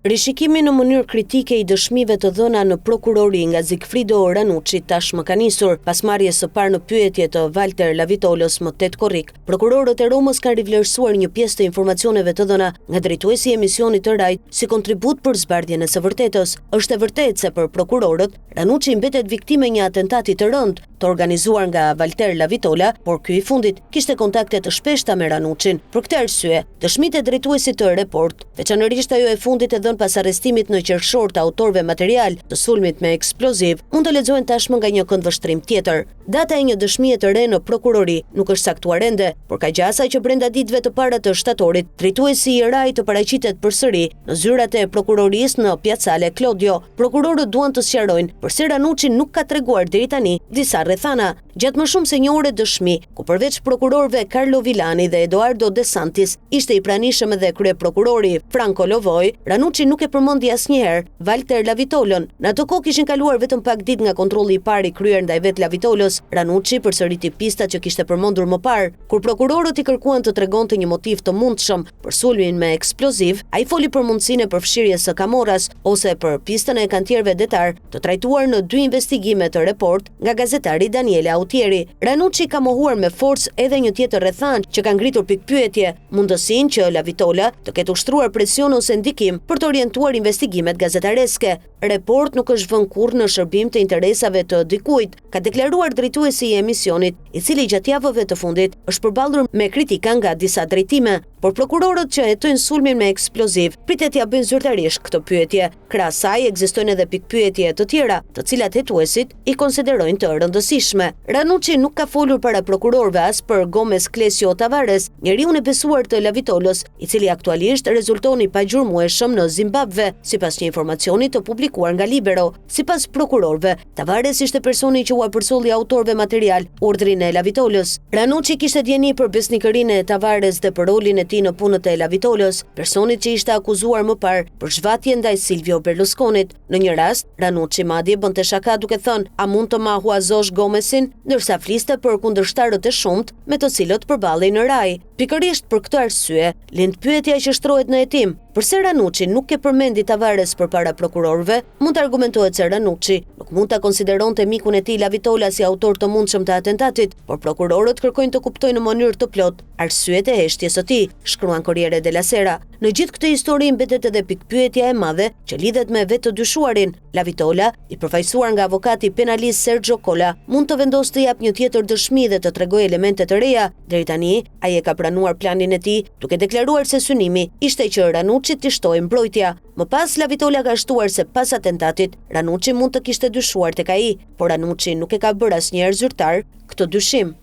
Rishikimi në mënyrë kritike i dëshmive të dhëna në prokurori nga Zigfrido Ranucci tashmë ka nisur pas marrjes së parë në pyetje të Walter Lavitolos më 8 korrik. Prokurorët e Romës kanë rivlerësuar një pjesë të informacioneve të dhëna nga drejtuesi i emisionit të Rajt si kontribut për zbardhjen e së vërtetës. Është e vërtetë se për prokurorët, Ranucci mbetet viktime një atentati të rënd të organizuar nga Walter Lavitola, por ky i fundit kishte kontakte të shpeshta me Ranuccin. Për këtë arsye, dëshmitë e drejtuesit të Report, veçanërisht ajo e fundit e dhënë pas arrestimit në qershor të autorëve material të sulmit me eksploziv, mund të lexohen tashmë nga një këndvështrim tjetër. Data e një dëshmie të re në prokurori nuk është saktuar ende, por ka gjasa që brenda ditëve të para të shtatorit, drejtuesi i Rajt të paraqitet përsëri në zyrat e prokurorisë në Piazzale Clodio. Prokurorët duan të sqarojnë pse Ranucci nuk ka treguar deri tani disa rrethana. Gjatë më shumë se një ore dëshmi, ku përveç prokurorëve Carlo Villani dhe Edoardo De Santis, ishte i pranishëm edhe kryeprokurori Franco Lovoi, Ranucci nuk e përmendi asnjëherë Walter Lavitolon. Në ato kohë kishin kaluar vetëm pak ditë nga kontrolli i parë i kryer ndaj vet Lavitolos. Ranucci përsëriti pistat që kishte përmendur më parë. Kur prokurorët i kërkuan të tregonte një motiv të mundshëm për sulmin me eksploziv, ai foli për mundësinë e përfshirjes së Camorras ose për pistën e kantierëve detar të trajtuar në 2 investigime të Report nga gazetari Daniele Autieri. Ranucci ka mohuar me forcë edhe një tjetër rrethan që ka ngritur pikpyetje, mundësinë që Lavitola të ketë ushtruar presion ose ndikim për të orientuar investigimet gazetareske. Report nuk është vënë kurrë në shërbim të interesave të dikujt, ka deklaruar drejtuesi i emisionit, i cili gjatë javëve të fundit është përballur me kritika nga disa drejtime, por prokurorët që hetojnë sulmin me eksploziv pritet t'ia bëjnë zyrtarisht këtë pyetje. Krahas saj ekzistojnë edhe pikpyetje të tjera, të cilat hetuesit i konsiderojnë të rëndësishme. Ranucci nuk ka folur para prokurorëve as për Gomez Clesio Tavares, njeriu i besuar të Lavitolos, i cili aktualisht rezulton i pagjurmueshëm në Zimbabve, sipas një informacioni të publikuar nga Libero. Sipas prokurorëve, Tavares ishte personi që ua përsolli autorëve material urdhrin e Lavitolos. Ranucci kishte dieni për besnikërinë e Tavares dhe për rolin e tij në punët e Lavitolos, personit që ishte akuzuar më parë për shvatje ndaj Silvio Berlusconit. Në një rast, Ranucci madje bënte shaka duke thënë: "A mund të ma huazosh Gomezin?", ndërsa fliste për kundërshtarët e shumt me të cilët përballej në Raj. Pikërisht për këtë arsye, lind pyetja që shtrohet në hetim: përse Ranucci nuk e përmendi Tavares përpara prokurorëve? Mund të argumentohet se Ranucci nuk mund ta konsideronte mikun e tij Lavitola si autor të mundshëm të atentatit, por prokurorët kërkojnë të kuptojnë në mënyrë të plotë arsyet e heshtjes së tij, shkruan Corriere della Sera. Në gjithë këtë histori mbetet edhe pikpyetja e madhe që lidhet me vetë të dyshuarin. Lavitola, i përfaqësuar nga avokati penalist Sergio Cola, mund të vendosë të japë një tjetër dëshmi dhe të tregojë elemente të reja. Deri tani, ai e ka pranuar planin e tij, duke deklaruar se synimi ishte që Ranucci t'i shtojë mbrojtja. Më pas, Lavitola ka shtuar se pas atentatit, Ranucci mund të kishte dyshuar tek ai, por Ranucci nuk e ka bërë asnjëherë zyrtar këtë dyshim.